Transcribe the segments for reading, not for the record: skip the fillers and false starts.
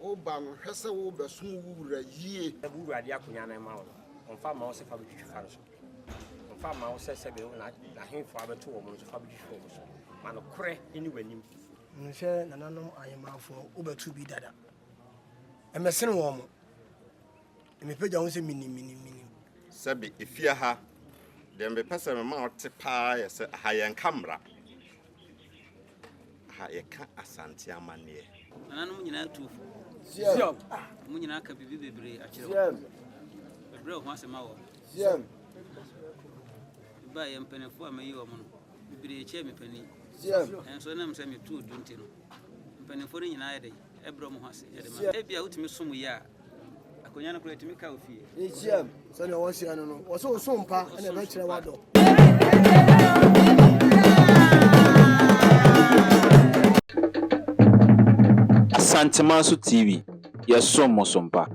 Obano, Hessa will be soon ye. The Buddha Diaconana Mount. On farm house of Fabric Fans. On farm house says, I him for 2 months of Fabric Fans. Man of Cray anywhere. Monsieur Nanano, I am out for over 2 be dada. A messin woman. And me pay down say mini. Sabi, if you ha, then be person amount to pie as a high end camera. I can't asante amane. Nanu nyina tu. Siam. Mu nyina ka bibi bebre a kire. Siam. Bebre ho asema wo. Siam. Ba ye mpenefo amayi wo mo no. Bebre eche mepani. Siam. Enso na mse metu odunti no. Mpenefo ni nyina yede. Ebro mo ho ase yede ma. Ebia utimi somu ya. Akonya na kura etimi ka ofie. Siam. So no was here no. Was so mpa na na kire wado. Santimanso TV, yes, somos sompa.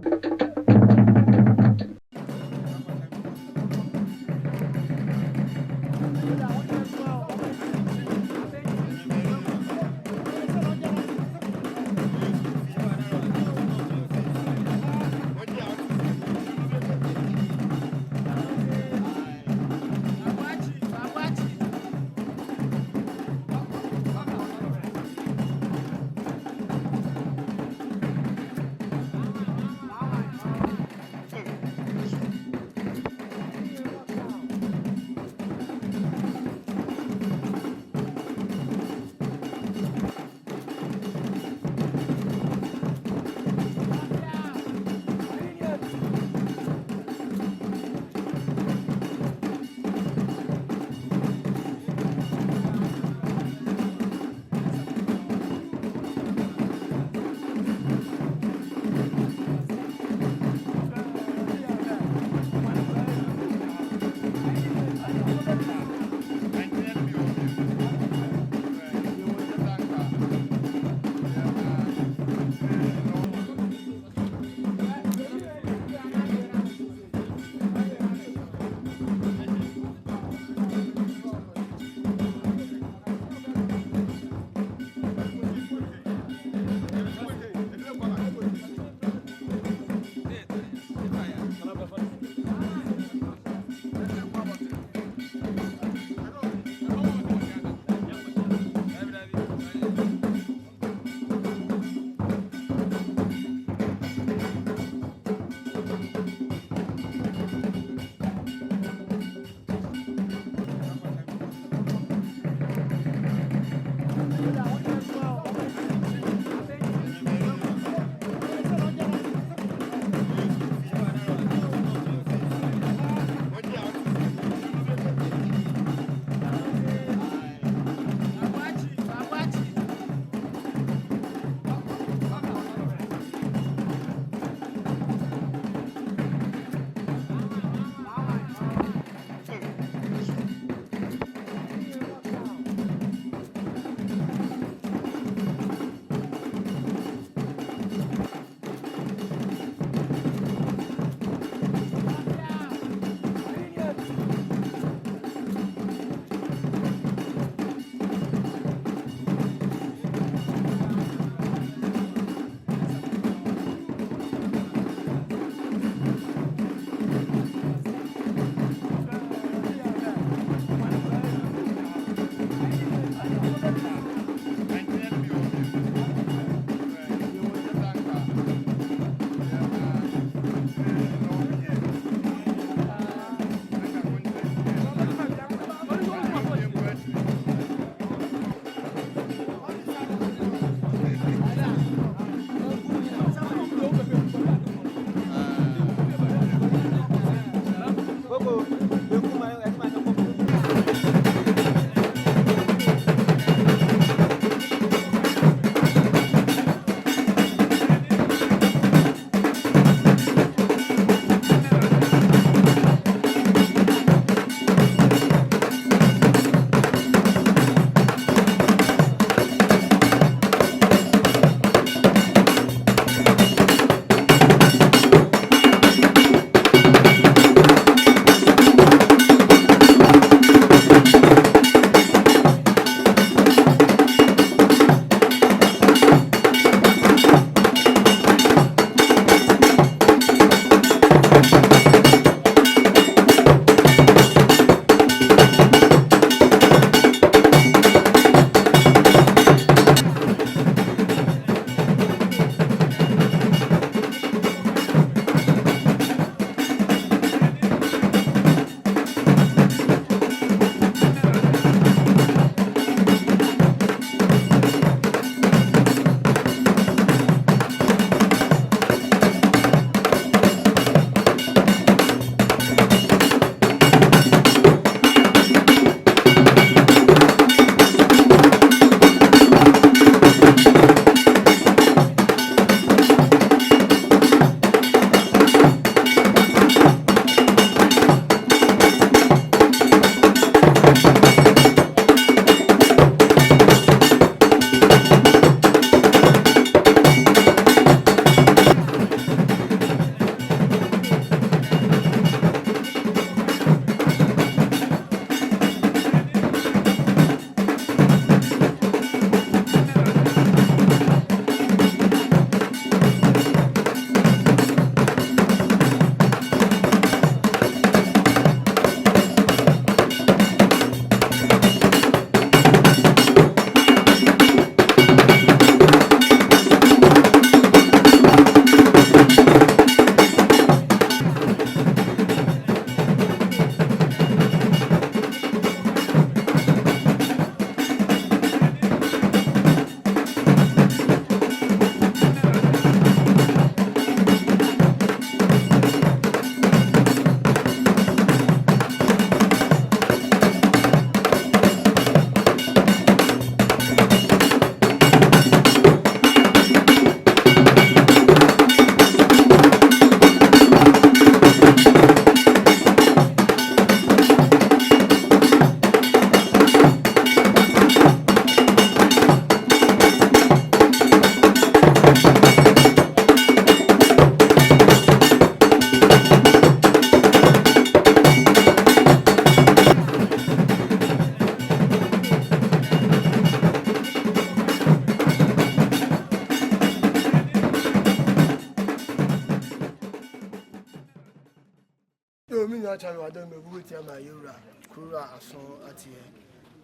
nua cha me wadon me bu tia ma yura kura aso atie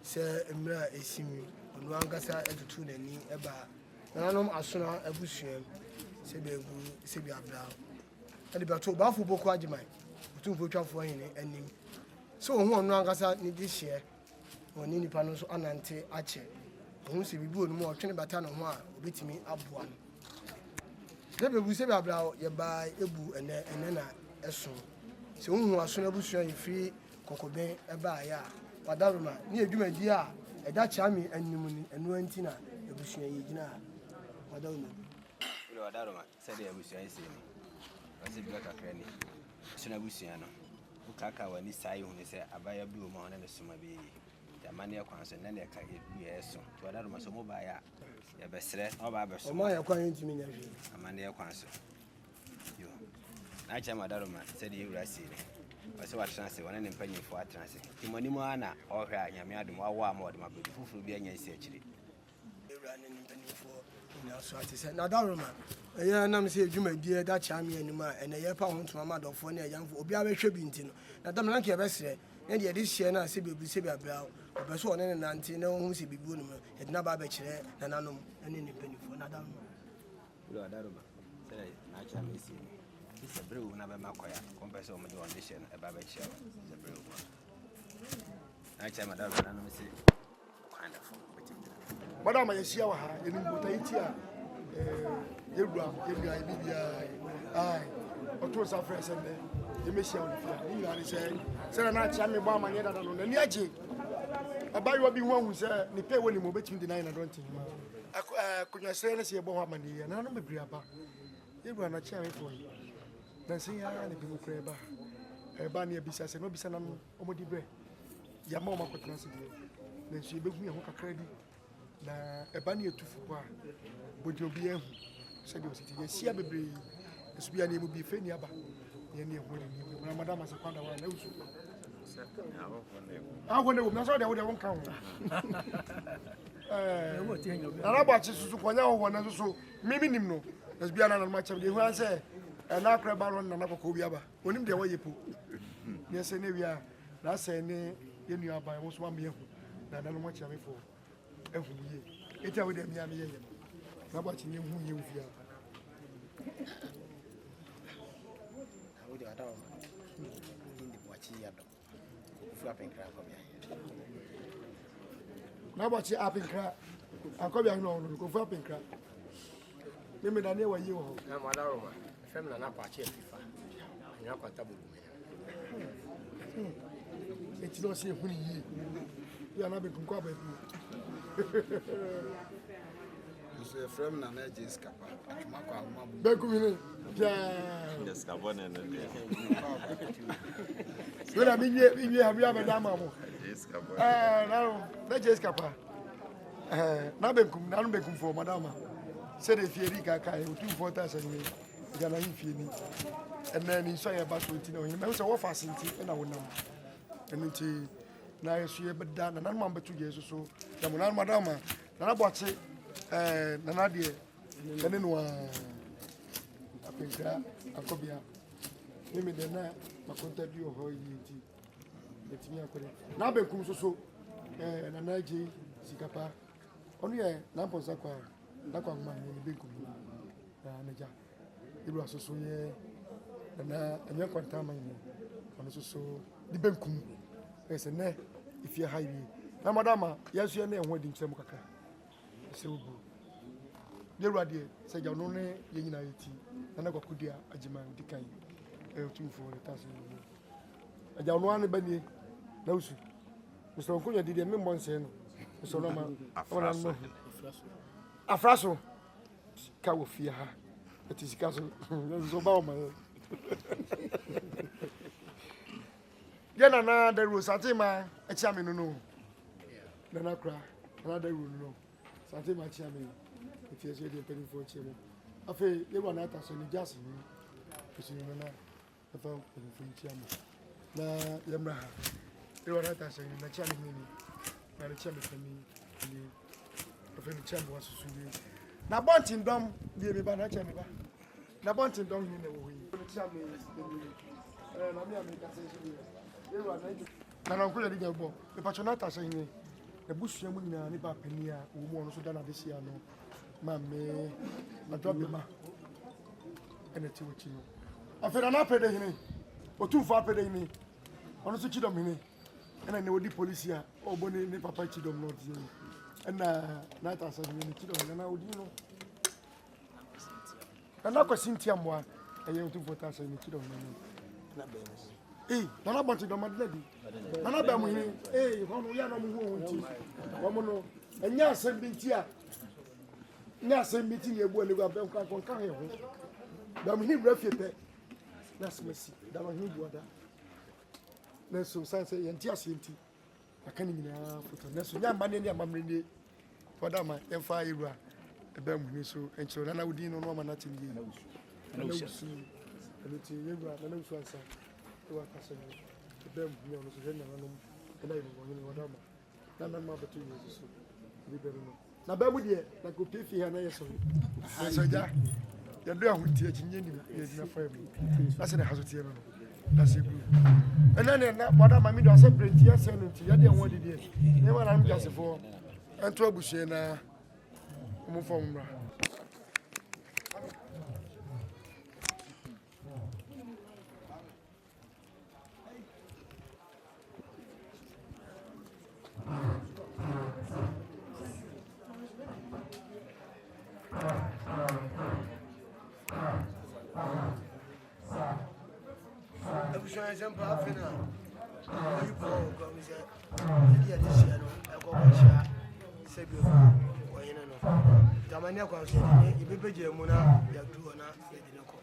se emra esimi onu angasa etutu nani eba nanom asona abusuam se bebu se bi abra ade ba to ba fu boko Agyemang Otumfuo twafo hene anim so ohun onu angasa ni di hye oni nipa no so anante ache ohun se bibi onu mo otwene bata no ho a obetimi aboa no se bebu se bi abra ye ba ebu ene na eso se ohun asona abusuam yefiri kokoben eba ya wadaroma ni edwumadi a eda chami anim ni enu antina abusuam ye gina wadaroma Ulo wadaroma sede abusuam ese ni wase bi kakra ni sona abusuam no ukaka wani sai hu ni se abaya bi o ma na soma bi yamane yakwan so na ne ka edu yeso wadaroma so mo ba ya ya besre o ba beso o ma yakwan ntimi nya hwe amane yakwan so yo na cha wadaroma sede ewura si ni wase watrance wana ne mpanyefo atrance timoni mu ana ohwe a nyame adom wawo ama odem abedu fufuru bi anya isi akire ewura ne mpanyefo na so atise na daroma eya na me se edwumadi da chami anim a ene ye pa ho ntoma madofo ne yamfo obi abehwe bi ntino na dam na ke besre ne de de hye na se bebu se bi abra obeso one ne nante na hu se bibu no ye de na ba kire na nanom ene ne mpanyefo na daroma ulo daroma sede na cha me si Sebreu na be makoya kompeso mo de audition e ba be che Sebreu na cha madam na no se wonderful madam ya sia wa ha eni mbota iti a yewura bibia ai oto sa fresh ende ye me sia onifia ni na se na cha me ba amanye dada no ni agye abayo bi hu se ni pe woni mo betimi de na Adontenhemaa kunya se na se ye bo ho amanye ya na no mebri aba yewura na cha me fo nansi ya ne bi mukra ba ne bisa se no bisa na no omodi bre ya ma o makotena se die nansi behu ya ho kakra di na eba ne etufu ko a bodi obi ehu se de ositi ye sia bebre esu bia ne mu bi fe ni aba ye ne ehu ni na madam asa kwanda wa na usu awo ne wo na so de wo de won kan ho arabachi susu kwanya ho na susu mimi nim no esu bia na na ma chem de hu an se na akra baron na nakoko bi aba onim de wayepo ne se ne wi a na se ne ye nua aba wo so ma me ehu na na no mo chiame fo ehu ye eta we de mi am ye ye na ba chi ne hu ye ufia awu de adawo ndi bwachi ya do fu apenkra ko bia na ba chi apenkra akobia no no ko fu apenkra me da ne wa ye wo na wadaroma femna na pache fifa anya kwanta bu eti no se hu ni yi ya na be kunko ba bi so from na na je skapa atuma kwa ahoma bu be kumine ja Yes, kabone no de. so na minye ha bia be da ma mo Yes, kabone. na je skapa na be kum na no be kum fo madama se de fieri ka ka Otumfuo Taasenhene gana hifie ni ena ni so ya ba so nti na ohima me so wo fa senti na wonam enti na yesu ye beda na nan ma betu ge so na mo na madama na boache na na de ene no apenkra akobia mimi de na makonta bi ho yi nti etimi akore na be kum so na na je sikapa onu ye na mposa kwa na kwa ma ni be kum na ja ilu asoso ye na anya kwanta man ni ono soso di benkum ese ne ifie highway na madama yesu ye na ehwo di nkyem kaka ese obu yeru ade se ja no ne ye nyina yeti na kwakudia Agyemang dikan Otumfuo Taasenhene aja no ane bani na usu muso nkonya di de membo nse no muso no ma afraso ka wo fie ha etisika so ba o ma yana na the rules atima echiame no na kra na the rule no satima echiame efie so de penifo chiemo afi yewa na Taasenhene jasi ni kusini na afa penifo chiemo na yamra ha yewa na Taasenhene na chiame ni na chiame pani ni afi ni chiamo asusu na bontin dom bi me ba na chiame ba na bontin don ni na wo yi chiame na me America say she yewura na na nko yɛ di gbo me patronata Taasenhene na busua mu nyina ne ba pani a wo mu ono so da na de sia no ma me adwabe ma ene ti wo chi no afera na pede hene Otumfuo apede hene ono so chidom hene ene ne wodi police a obone ne papa chidom no di ena na Taasenhene ne chidom na wodi no na kwasintia mwa eye Otumfuo Taasenhene chidom no na na bonti do madina bi na ba mu hene hono ya na mu hu wonti wo mo no enya asem bi ntia nya asem bi ti ne ebu ne gwa be nka kan he ho da mu hibra fiete na smesi da mu hibu ada na so sanse yenti asenti aka ni nyina foto na so nya mane ne amamre ne foda ma emfa yirua ebe mu ni so enchiro na wudi no no ma na tin yi na usu eloti yirua na usu ansa wa Taasenhene ebe mu ni no so je na no na yi no ni foda ma na ma betu yi so libero no na ba mu de na ko pefi ha na yeso so ja ya do ahuti akinye ni ya dina fa mu ase na haso tie no na se bu ena ne na boda ma mi do ase brenti ya se no ti ya de won de de ne ma na mu jasefo ento abushe na mu fo mu Example Africa. You go come say dia this year no e go sha sebi o yin no. Tamania kwa se ni ibebeje mu na ya duo na ya di ne ko.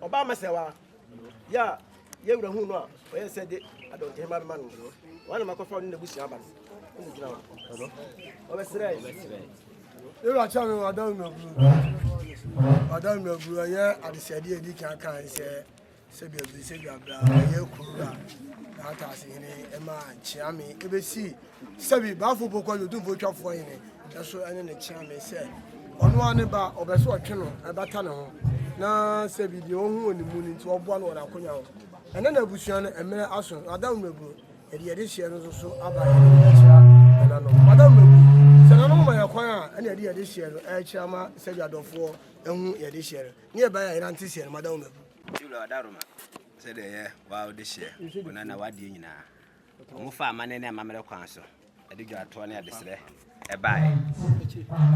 Obama Serwaa ya yewura hu no a oye se de Adontenhemaa man no wana makofa ni nebusi aba no gina wa obesere yewura cha me Adam no bru ya adesiade edi kan se sebi abra ye kurura na Taasenhene ema chiame ebesi sebi bafo bokwa Otumfuo twafo hene eso ene ne chiame se ono ane ba obeso otwe no ebata ne ho na sebi de ohun onimu ni nti oboa no na akonya ho ene na busua no emere aso Adam no bru ede hye no so aba ye chira na no Adam no bru se na no ma yakwan a ene ede hye no chira ma sebi adofo ehu ede hye no ne e ba ya ina nti hye no Adam no bru Tilo adaroma se de ye wa de hye ona na wade nyina omu fa amane ne amamere kwan so ede dwa to ne adesere e bae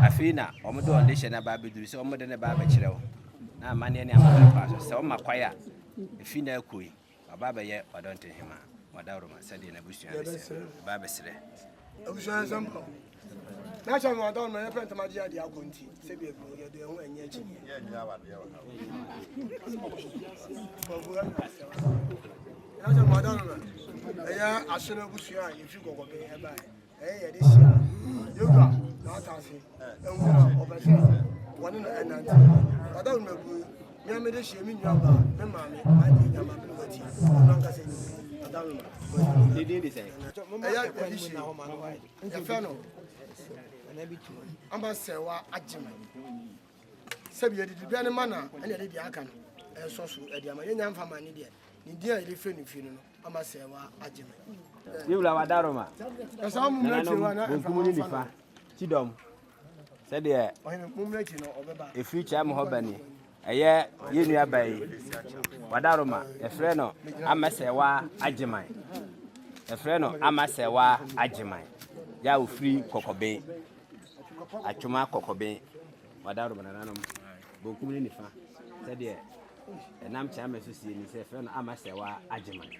afina omudo onde hye na ba beduru se omude ne ba ba kirewo na amane ne amamere kwan so se o makwaya afina akoi baba ba ye Adontenhemaa wadaroma se de na busua ne se ba ba sere abusua example na cha mo Adam na pent ma dia dia akonti se bi ebro ye de ho enye chi ye nya wa de wa na cha mo Adam na ya asuna busua ye fi gogo be e ba ye de sia yoga na atase enwura obese woni na enante Adam na bu mi amede hie mi nwa ba me ma me adi nyama me wati no nka se Adam na de say ya de hie na ho ma no ya fa no amba Serwaa Agyemang sabi yedi bia ne mana ene de dia aka no so so e dia ma nya mfa ma ne dia ni dia e de fe no fi no amba Serwaa Agyemang yewla wadaroma esa mu na che wa na bonkumu ni nifa tidom se de ohene mu mra che no obeba e future am ho bani eye yenu abai wadaroma e frɛ no ama Serwaa Agyemang friend no ama Serwaa Agyemang. Ya wo free kokoben. Atwoma kokoben. Wadaro banana bonkum ni nifa. Said de enam chama so sie ni se friend no ama Serwaa Agyemang.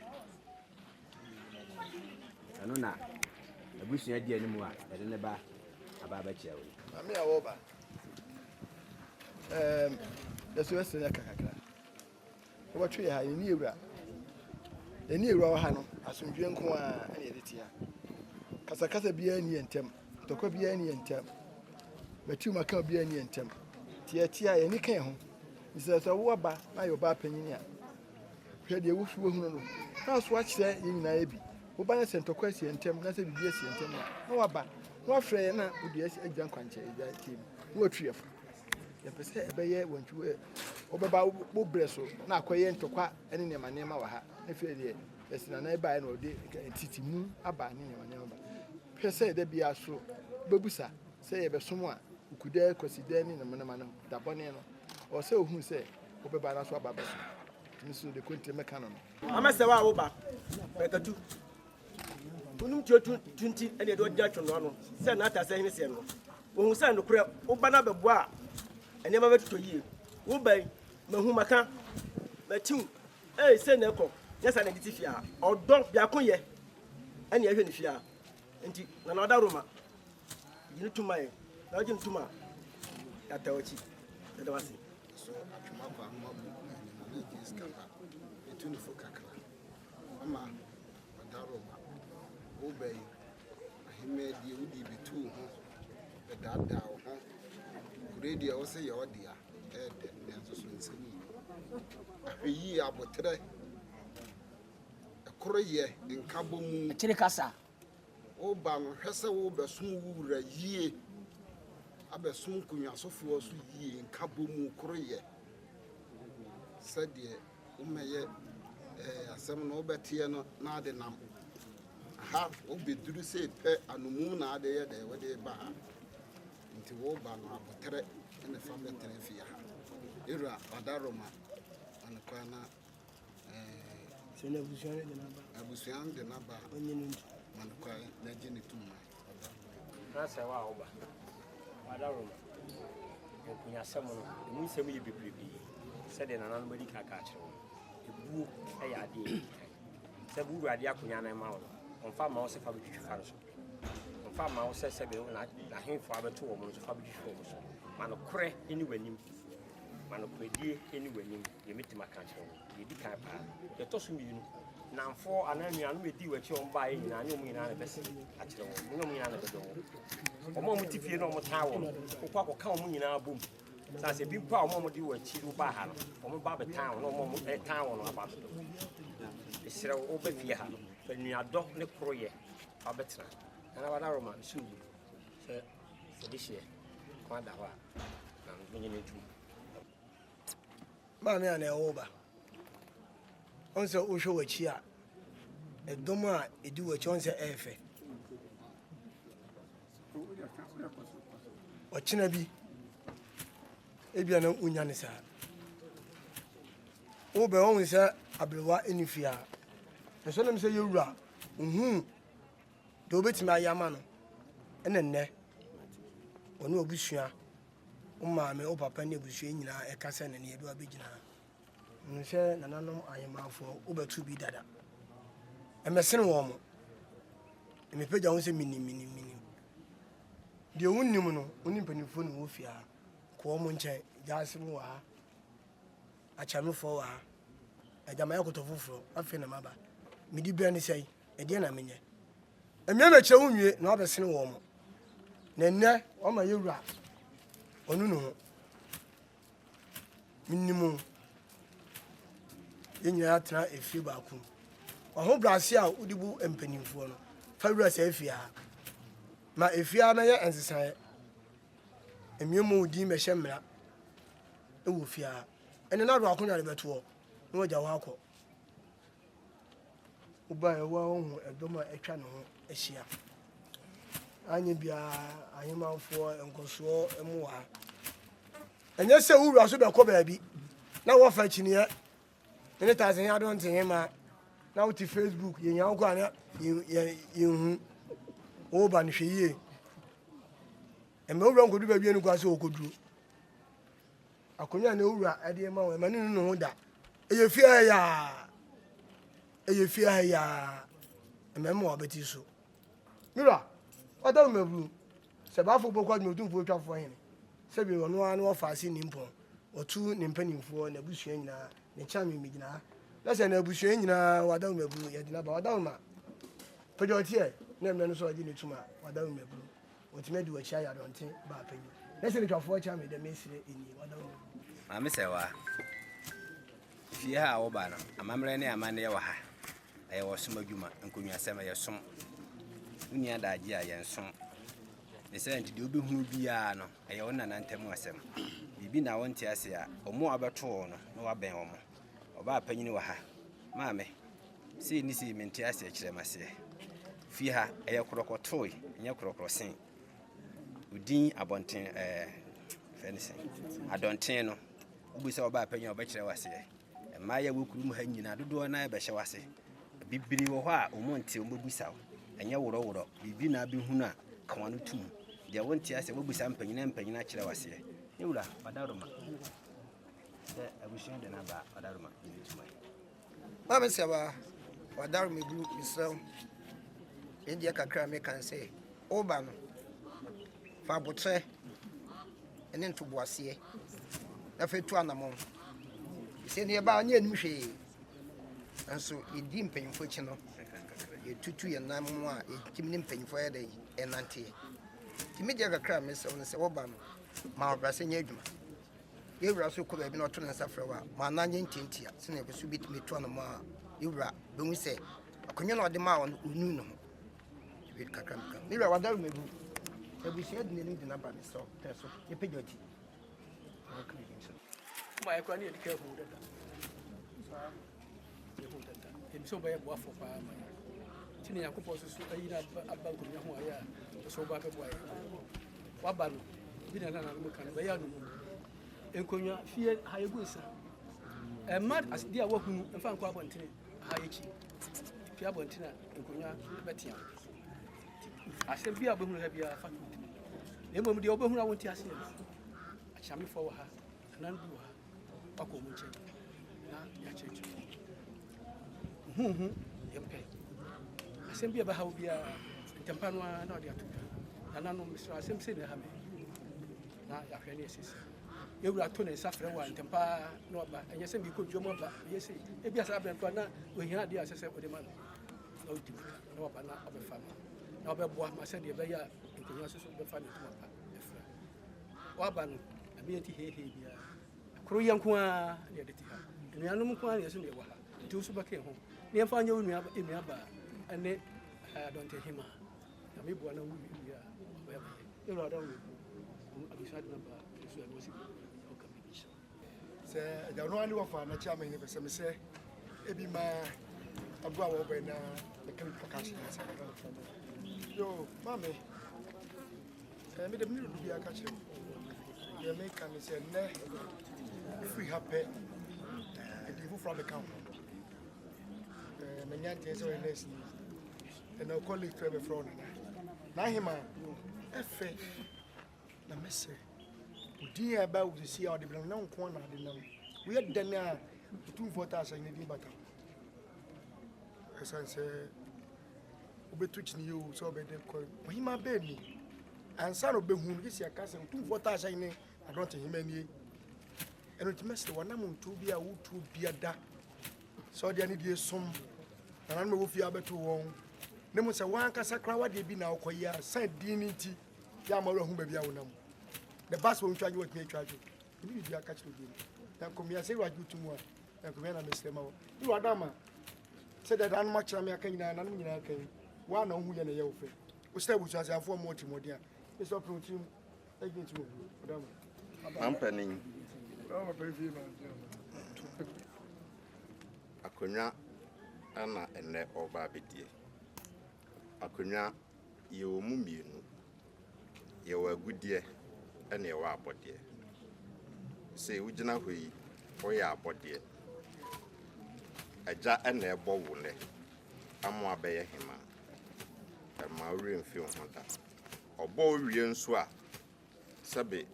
Ano na abusua di animu a de ne ba aba ba chia wo. Mami a wo ba. Yesu wese ya kakakra. Wo twe ha ni ewura. Ni ewura wa ha no asomdwe nko a na yede tia. Kasa bia ni entem. Tokwa bia ni entem. Batu maka bia ni entem. Tia ye ni kan ho. Nse so wo ba na yo ba panyin a. Hwe de wo fuwo hu no. Na so a kire ye nyina ye bi. Wo ba na sentokwa si entem na se bibia si entem na wo ba. Wo afre na wo de agyan kwanche agya tim. Wo tuefo. Yɛpɛsɛ ɛbɛyɛ wɔntwe ɔbɛba wo brɛ so na akɔyɛ ntɔkwa ne nneɛma wɔ ha na fɛ deɛ ɛsina na ɛbaeɛ na ɔde titimu aba ne nneɛma ba hwɛ sɛ ɛda bia so bɛbusa sɛ yɛbɛsom a ukudɛ kɔsidɛ ne nneɛma no dabɔne no ɔsɛ ohun sɛ ɔbɛba na so aba bɛso tumi so de konti mɛka no ama Serwaa a woba bɛkatu wonum tunti ɛne ɛde ɔgyina twɔno no sɛ na Taasenhene sɛ no ohun sɛ no korɛ woba na bɛboa ene ma beto yi wo ban mahu maka matiu se na ekọ nyesa na diti fia odon bia konye ene ehwe ni fia nti na oda roma yini tuma ye na ojin tuma ya tawachi da wasi so atwuma kwa ma bu na Agye's kapa etunu fo kakra ama oda roma wo ban ahime die wudi bitu ho dada ho radio was say your dear and so yi abotre ekoroye nkabo mu chiri kasa o ba no hwese wo besum wura yie abesum kunwasofo so yie nkabo mu koroye sadie umeye asem no obetie no na ade nam ha obeduru se pe anomu na ade ye de wede ba nti wo ba no abotre ene family tenefia ha era adaroma anakwana sene busuane de naba onye nti manakwa na gene tuma na Serwaa oba adaroma okunya semo no mu semo ye bebrebe se de nanan bari kaka kire ebu e ya de se bu ade akunya na ma wo onfa ma wo se fa betwitwa no so onfa ma wo se se be na hemfo abeto wo mo so fa betwitwa wo so mano kore eni wanim mano kredie eni wanim ye metima ka kire wo ye di kan pa ye to so miyinu namfo ananua no medi wachi on ba ye nyina ne mo nyina na bese a kire wo mo nyina na bedo wo mo mo tifie no mo taa wo ko akọ ka mo nyina bom sa se bi pa mo di wachi wo ba ha no mo ba be taa wo no mo taa wo no aba do esere wo be fie ha no fa nua do ne koroye abetra na ba da roma su se dihie kwa da wa na menye netu ma me ana ewo ba onse o hwe wachi a edom a edi wachi onse efe ochina bi ebia na unya ne sa wo be won se abrewa enifia so na me se yewura de obetima ayama no ene onu obusua o maame o papa ne obusua nyina e kasa na ne edu abegina nhwe nananom ayemafo obetu bi dada emesene wo mo emepeja won se mini de wonnim no onimpanifo no wo fia ko mo nche jaasem wa achamefo wa Agyemang yakotofoforo afi na maba midi bia ne sei e de na menye emia na che wonwie na obesene wo mo na nne o ma yewura onu no minimum yenya atra efi ba ku oho brase a udibu empanimfo no fa wura se afia ma efia na ye ensesan emiemu udi mehye mra ewo fia ene na do akonya le beto no waja wa akọ uba ewa ohun edoma etwa ne ho ehia anye bia Agyemangfo enkoso emu ha enye se wura so be ko baabi na wo fa chiniye ene Taasenhene Adontenhemaa na wo ti Facebook ye nya ko ana ye hu o ba ni hweye e me owura nkodu ba bi enu kwa se okoduro akonya na owura ade ma wo e ma ni no ho da eye fie ya e me mo obeti so mira oda mebru se ba fo bokwa ni Otumfuo twafo hene se bi wono anu ofase ni mpon otu ni mpanimfo na busua nyina ne chame mi nyina na se na busua nyina wada mebru ye dina ba wada ma pejoti e na me no so odi ni tuma wada mebru otime di wachi ya donte ba panyi na se ni twafo chame de mesire eni wada mebru Mame Serwaa fie ha wo ba no amamre ne amane wa ha aye wo som adwuma nkonwa sem ye som unia da agi a ye som ne se nti de obehunu bia no aye wo nana ntem asem bibi na wonte ase a omo abeto no na wa ben omo oba apanyini wa ha mame se ni se menti ase akire mase fie ha aye korokotoi nya korokrosen udin abonten fenisen adonten no ubisa oba apanya obakire wase maya wokuru mu ha nyina dodo na be hye wase bibiri wo ha omonte omobusa wo enya woro bibi na behunu a kawano tum de wonte ase wobusa mpanyina kire wase ewura wadaroma de abushon de na ba wadaroma yituma Mama Serwaa wadaroma group misel India kakra me kan say oba no fa botre ene ntoboase na fa tu anamon se ne ba anya nim hwe anso edi mpanyimfo chi no ye tutu ye nam a ekimni mpanyimfo ya dai enante ti media kakra me se oba no ma obrase nya adwuma ye wura so ko ba bi no to nsa frewa ma na nya ntintia se ne be so bitimi tu anamo a ye wura be hu se akonyo na ode ma won unu no bit kakra me wura wadaru mebu ebusia de ne dina ba me so teso ye pejoti ma yakwa ni edike hu dada ye hu dada em so ba ye boafo pa ma tini yakopo so ayi na abanko nya ho aya so ba be boa wa ba no bi na na no kan ba ya no enkonya fie ha ye gunsa e mad as dia wa hunu emfa nko abontene ha ye chi fie abontene enkonya betia asem bia be hunu ha bia fa ne mom dia obehunu awonti ase achame fo wa ha nan du ha ako mu che na ya chechu yempe asem bia ba ha bia ntempa no na odi atu na nanu misra asem se ne ha me na ya hwe ne sisi ewura to ne safre wa ntempa no ba enye se bi ko dwomo ba yesi e bia sa abento na ohia de asese ode ma no odi no ba na obefa na obeboa ma se de be ya nkonya so be fa ne tuma ba efra wa ba no abi enti he bia kro yanko a de de ti ha nuanum ko a yeso ne wa ha ti usu ba ke ho ne mfa anya onua emi aba ene Adontenhemaa na me bua na wu bia ba ya e ro adawo abisa de ba so ya wasi o ka bi se ja no ani wafa na chairman ne pese me se ebi ma abua wo be na the can podcast na sa yo mame me de mi do bia ka che ye me kan se ne free happy e di from the camp me nyante so next and no colleague to be from na hima efe na messe udi aba wo si a de blam na nko na de nam we de na Otumfuo Taasenhene di bata esan se obetuch ni yo so be de ko hima be ni ansa no be hu no si aka se Otumfuo Taasenhene Adontenhemaa ni eno ti messe wana mo ntu bia wo tu bia da so de ani die som na nan me wo fi abeto won ne mo se wan kasa kra wa de bi na okoya san dini ti ya ma ro hu ba bia wonam the bus won twaje what me twaje bi bi aka chi obi na komia se waju tumu a na komia na mesle ma wo ni wadama se da dan ma kira me aka nyina na nyina aka wa na hu ye na ye wo fe o se bu so afo mo timodi a e so pro tim e gin ti wo wadama ampanin wadama perifi ma akonya ana ene oba bedie akonya ye omu mienu ye wa gudie ene ye wa abodie se ugina hoyi o ya abodie agya ɛna ɛbɔ wo nɛ amo abɛyɛ hema ɛma ori mfi ho da ɔbɔ owie nso a sɛbe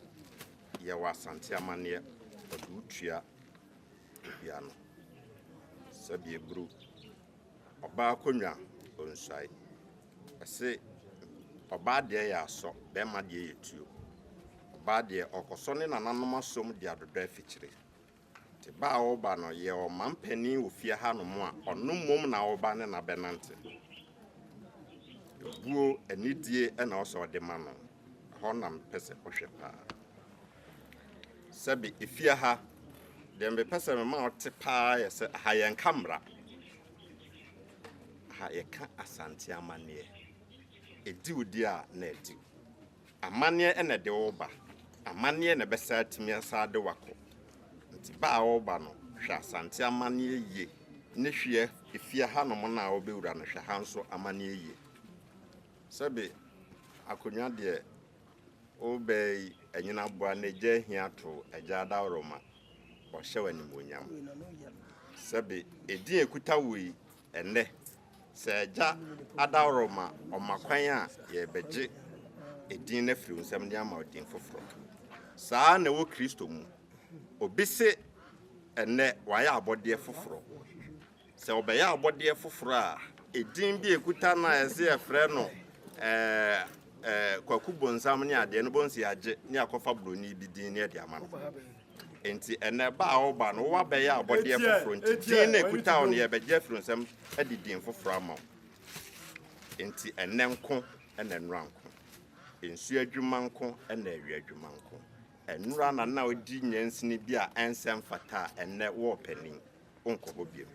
yɛwɔ asante amanneɛ ɔde wotua bia no sɛbe eburu ɔbaa konwa onsuai ɛse ɔbaa deɛ yɛ asɔ bɛma deɛ yɛ tuo ɔbaa deɛ ɔkɔsɔ ne nananom asom de adodɔ afikyire te ba a ɔba no yɛ ɔmampani wɔ fie ha no mu a ɔno mmom na ɔba ne na bɛnante ebuo anidie ɛna ɔsɔ ɔde ma no hɔ nam pɛsɛ ɔhwɛ paa sɛbe efie ha deɛ mbɛpɛsɛ mema ɔte paa yɛ sɛ ha yɛn kamra ha yɛka asante amanneɛ edi odi a na edi amanneɛ ɛna de ɔba amanneɛ na bɛsa atimi asa de wakɔ nti ba a ɔba no hwɛ asante amanneɛ yie ne hwɛ efie ha no mo na ɔbɛwura no hwɛ ha nso amanneɛ yie sɛbe akonwa deɛ ɔbɛyi anyina boa ne gya hia to agya dawroma ɔhyɛ w'animonyam sɛbe edin ekuta wei ɛnɛ sɛ agya adawroma ɔmakwan a yɛbɛgye edin na firi nsɛm de ama odin foforɔ saa na wɔ Kristo mu obi se ɛnɛ wayɛ abɔdeɛ foforɔ sɛ ɔbɛyɛ abɔdeɛ foforɔ a edin bi ekuta na ɛsɛ ɛfrɛ no kwaku bonsam ne adeɛ no bonsi agye ne akɔfa broni bi din ne de ama no enti ɛnɛ ba a ɔba no wa bɛyɛ abɔdeɛ foforɔ nti din na ekuta no yɛbɛgye firi nsɛm adi din foforɔ ama enti ɛnɛ nko ɛna nnura nko ensu adwuma nko ɛna awi adwuma nko ɛnura na odi nyansini bi a ɛnsɛm fata ɛnɛ wɔ panin onko hɔ biem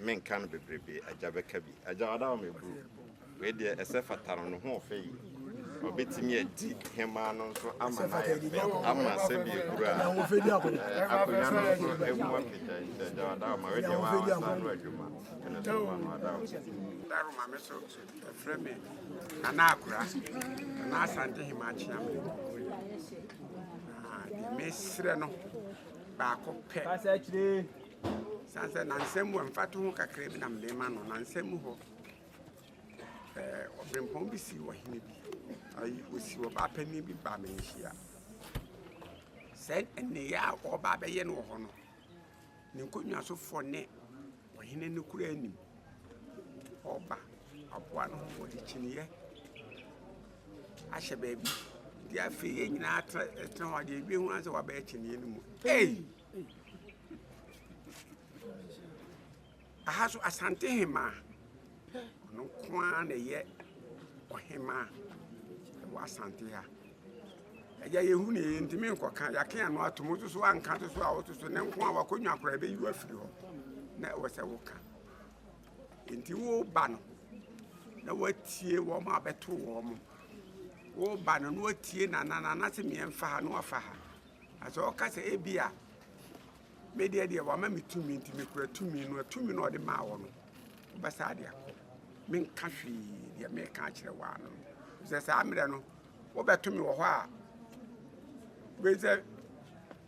menka no bebrebe agya bɛka bi agya wada wɔ mebru we deɛ ɛsɛ fata no ho ɔfɛ yi obetimi adi hema no nso ama na ama sɛ bi ebru a akonya no nso emu apita agya wada ma we deɛ wa sa no adwuma ɛna so ma no ada daro ma me so ɛfrɛ me ana akura na Adontenhemaa Agyemang mesrɛ no baako pɛ sanse na nsɛm wɔ mfato ho kakra bi na mmema no na nsɛm hɔ ɔbrempɔn bi si wɔ hene bi ayi osi wɔ baapani bi ba menhyia sɛ ɛneyɛ a ɔba bɛyɛ no wɔ hɔ no ne nkonnwa so fɔ ne ɔhene no kura anim ɔba aboa no wɔde kyiniɛ ahyɛ baabi di afei yɛ nyinaa tena hɔ deɛ ebi hu ansɛ wabɛyɛ kyiniɛ no mu aha so Adontenhemaa ɔno nkoa na ɛyɛ ɔhema wɔ asante ha ɛgya yɛhu ne yɛntimi nkɔka yɛke ano ato mo so anka so a woto so ne nkoa wakɔnwa akora ɛbɛyi afiri hɔ na ɛwɔ sɛ woka enti woba no na watie wɔn a bɛto wɔn woba no na watie na se miɛmfa ha na wafa ha asɛ ɔka sɛ ebi a media deɛ wama me tumi nti mekura tumi no ɔde maa wɔ no wobɛsa de akɔ menka hwee deɛ meka akyerɛ waa no sɛ saa mmerɛ no wobɛto me wɔ hɔ a wɛsɛ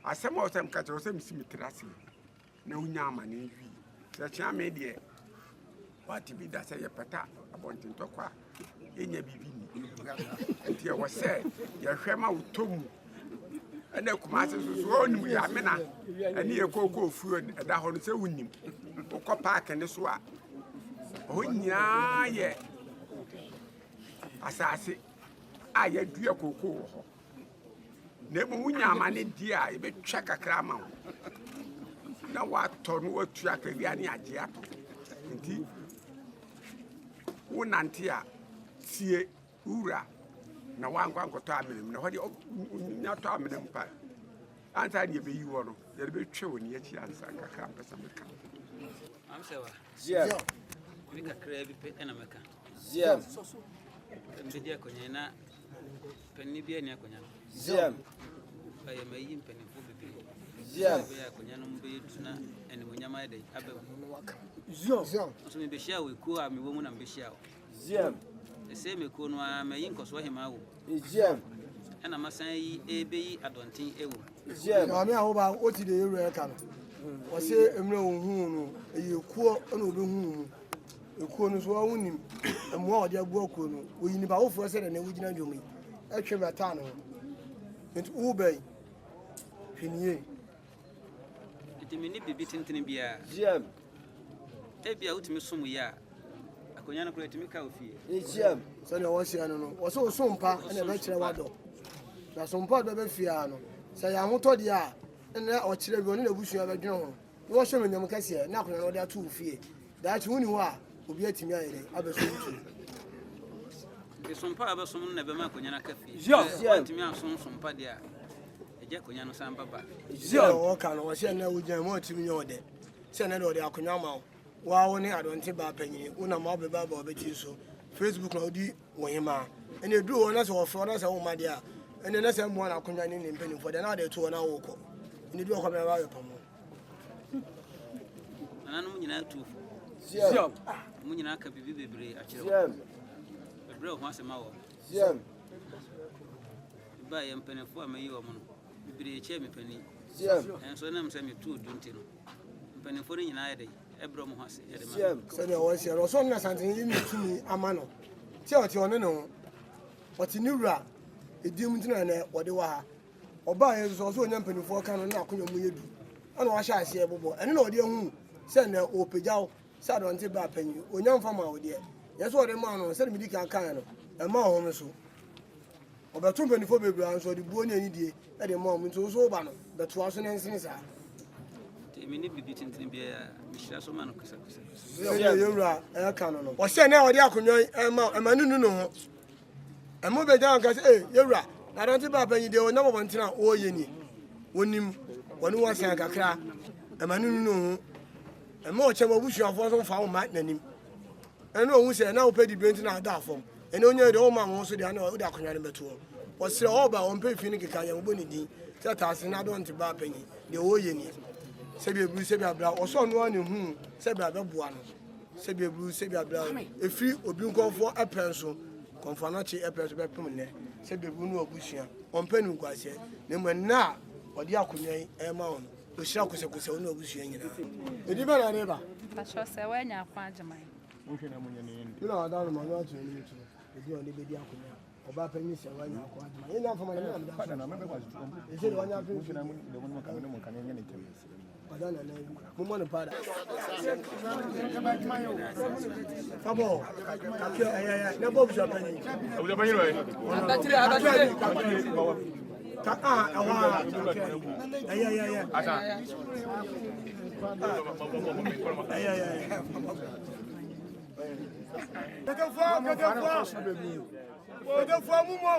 asɛm a wɔsɛ mka kyerɛ wɔ sɛ mesi me tiri ase na wonya amane wi sɛ kyea me deɛ wate bi da sɛ yɛpɛta abɔntentɔkɔ a yɛnya biribi ni nti ɛwɔ sɛ yɛhwɛ ma wotɔ mu ɛna kumase so ɔnim yɛ amena ɛne yɛ kɔkɔ ofuo ɛda hɔ no sɛ wonim wokɔ paake ne so a ɔhɔ nyinaa yɛ asase a yɛdua kɔkɔ wɔ hɔ na emu wonya amane di a yɛbɛtwa kakra ama wo na watɔ no watua kakra ne agye ato nti wo nante a tie wura na wankwa nkɔtɔ amenem na hɔ deɛ nyatɔ amenem pa ansa deɛ bɛyi wɔ no yɛde bɛtwa wɔ ne akyi ansa kakra mpɛsɛ meka am sɛ wa bi kakra bi pɛ ɛna meka mbɛdi akɔnya na panni bi ani akɔnya no ɛyɛ mayi mpanimfo bebree bɛyɛ akɔnya no mbɛyɛ tuna animonyam ayɛ dɛ aba mu nso mebɛhyia wɔ ekuo a mewɔ mu na mbɛhyia wo ɛsɛ mekuo no a mayi nkɔsoɔ hema wɔ ɛna masan yi ɛbɛyi Adonten ɛwɔ maame a woba oti de yɛwura ɛka no wɔsɛ mmerɛ wɔhu no ɛyɛ kuo ɛna obi hu mu ekuo no so wɔn nim ɛmoa ɔde agu akuo no oyi nipa awofoɔ sɛ dɛ na ewu gyina dwom yi ɛtwe bɛta no nti wobɛyi hwenie nti me ne bibi tenten biara Jam. ebia wotumi som yi a akonya no kora tumi ka ofie Jam. sɛdeɛ wɔhyia no no wɔsɛ wo sompa ɛna ɛbɛkyerɛ wadɔ na sompa de bɛbɛ fie no sɛ yɛ ahotɔ deɛ a ɛna ɔkyerɛ bi ɔne n'abusua bɛdwene ho na wɔhyɛ no nyam kɛseɛ na akonya no ɔde ato wo fie daakye woni hɔ a obi atumi ayɛ dɛ abɛso wotu nti sompa a bɛsom no na ɛbɛma akonya no aka fie Jam. tumi asom sompa deɛ a ɛgya akonya no san baba sɛ wɔka no wɔhyɛ na wogyina mu atumi nyɛ ɔdɛ sɛ na de ɔde akonya ma wo waa wo ne adɔnte baa panyini wonam wobɛba ba wɔbɛti so facebook na wodi wo hema ɛne ɛduru hɔ na sɛ wɔfrɛ na sɛ woma deɛ a ɛne na sɛ mmoa no akonya ne ne mpanimfoɔ deɛ na wode to hɔ na wokɔ ɛne du ɔkɔ bɛba yɛpa mu nananom nyinaa tu Jam. mu nyinaa ka bibi bebree akyerɛ Jam. bebree ho asɛm awɔ Jam. ba yɛ mpanimfoɔ a mayi wɔ mo no bebree kyɛ me pani Jam. ɛnso nam sɛ metu odu nti no mpanimfoɔ no nyinaa yɛ dɛ ɛbrɛ mo ho ase yɛde ma Jam. sɛdeɛ wɔhyia no ɔsɔ no na santene yi ne tumi ama no sɛ ɔte ɔne ne ho ɔte ne wura ɛdi mu ntina nɛ wɔde wɔ ha ɔbaa yɛ so ɔsɛ ɔnya mpanimfoɔ ka no na akonya mu yɛ du ɛna wahyɛ aseɛ bobɔ ɛne na ɔde ahu sɛ nɛ ɔpagyaw sɛ adɔnte baa panyi ɔnya mfa ma wodeɛ yɛ sɛ ɔde maa no sɛde medi ka kae no ɛma ɔhome so ɔbɛto mpanimfoɔ bebree nso ɔde buo ne anidie ɛde ma ɔmo nti wo so woba no bɛtoa so ne nsene saa nti me ne bibi tenten biara mehyira so ma no kusakuse sɛdeɛ yɛwura ɛka no no ɔhyɛ ne a ɔde akonnwa yi ɛma ne nu ne ho ɛmo bɛgya nka sɛ yɛwura na adɔnte baa panyi deɛ ɔnyam ɔbɔntene a ɔɔyɛ ni wɔnim wɔne wɔsɛn kakra ɛma ne nu ne ho ɛma ɔkyɛm abusuafoɔ so mfa wo ma n'anim ɛne ɔhu sɛ na wopɛ dibire nti na ada afɔm ɛne ɔnya deɛ ɔma wo so deɛ na wode akonnwa no bɛto hɔ ɔserɛ ɔba ɔmpɛ fie no keka yɛmobɔ ne din sɛ Taasenhene adɔnte baa panyi deɛ ɔɔyɛ ni sɛbi eburu sɛbi abira ɔsɔ ɔno ani hu sɛbi abɛboa no sɛbi eburu sɛbi abira efiri obi nkɔfoɔ ɛpɛ nso kɔnfoɔ anakye ɛpɛ nso bɛpem nnɛ sɛbi eburu no ɔbusua ɔmpɛ ne nkwasiɛ na mu ɛnna a ɔde akonnwa yi ɛma wɔn ohyira kosɛkosɛ wɔn ɔbusua nyinaa edi bɛ na ne ba. Pastor Serwaa nya akɔ Agyemang. Yìí náà wàá dáhùn mọ́ ní wàá tún ẹni tó ebi wọn ní bẹ di akonnwa ọba apẹyin Serwaa nya akɔ Agyemang yìí náà fọmọ ní mílíọnù dáhùn èsì ni wọn nyà fún mi. Mo ne pada. Fabo. Kakio ayaya. Na bobu japani. Abu japani ro. Abatiri. Ka awa. Ayaya. Asa. Ayaya. Kadafo mumo.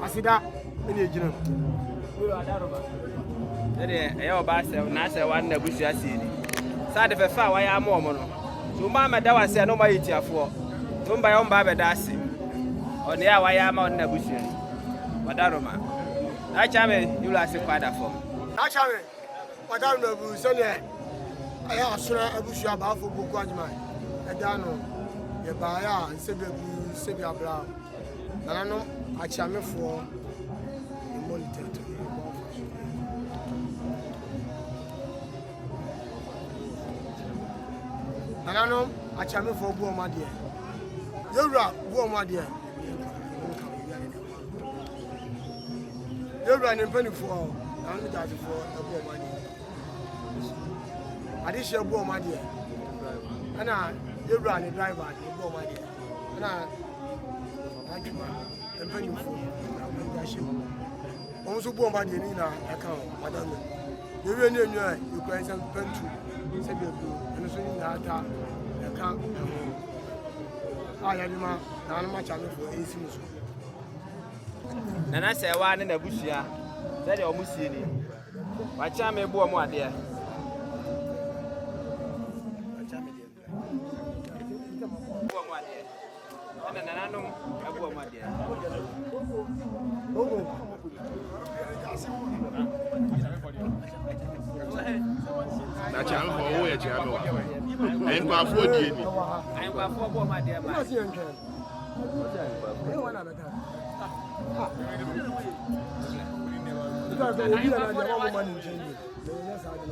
Asida ene ejina ayo ba se na se wa na busu asiri sa de fefa wa ya mo no so ma ma da wa se no ma yitiafo so mba yo mba be da ase oni ya wa ya ma na busu wadaroma na cha me yulu ase kwada fo na cha me wadaroma bu se ne aya asura abusu aba fo boku Agyemang eda no ye ba ya sebe bu sebe abra nanano Agyemang monitor to nanano Agyemang for bu oma de yewura bu oma de yewura ne mpanifo nanu dade for bu oma de ade she bu oma de ana yewura ne driver de bu oma de ana Agyemang mpanifo on so bo ma de ni na account madam ye we ni enyu a you can some pentu se be bu eno so ni na ata account aya ni ma na no ma cha me for esi muso na Serwaa ne na busua se de omusie ni wa cha me bo mo ade nananum abu amade na cha ho wo ya cha me ai kwa afọ die ni ai kwa afọ bo amade ma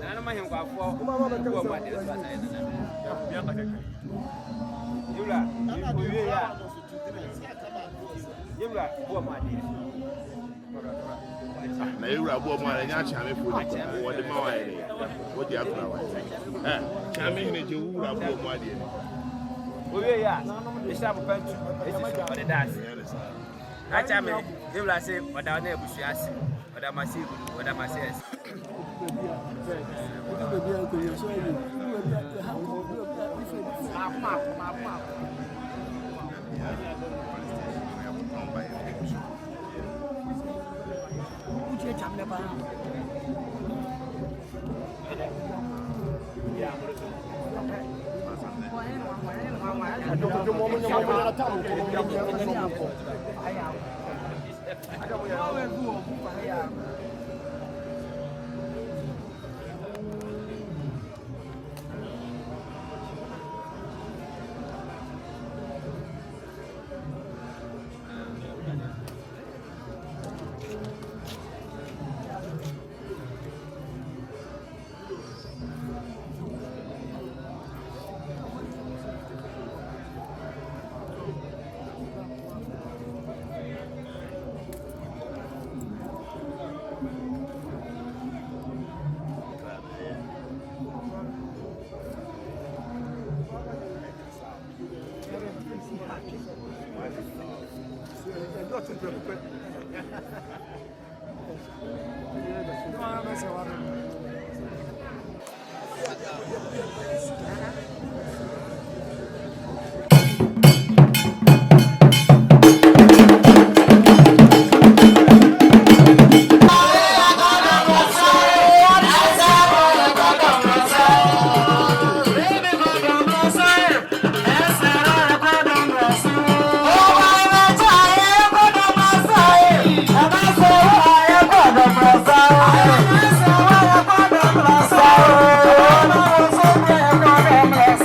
nananum ahin kwa afọ bo amade yula yuye ya yula bo amade na yura bo mo ara nya cha me fo ni wo de ma wa ere wo di akura wa cha me ne je wura bo mo ade ni oye ya isa bo pantu esi so for the dance Achame, you will say, what I never see us, what I must see, what I must say.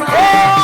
Hey!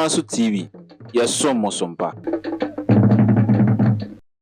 Taasenhene TV, yes, so Mosompa.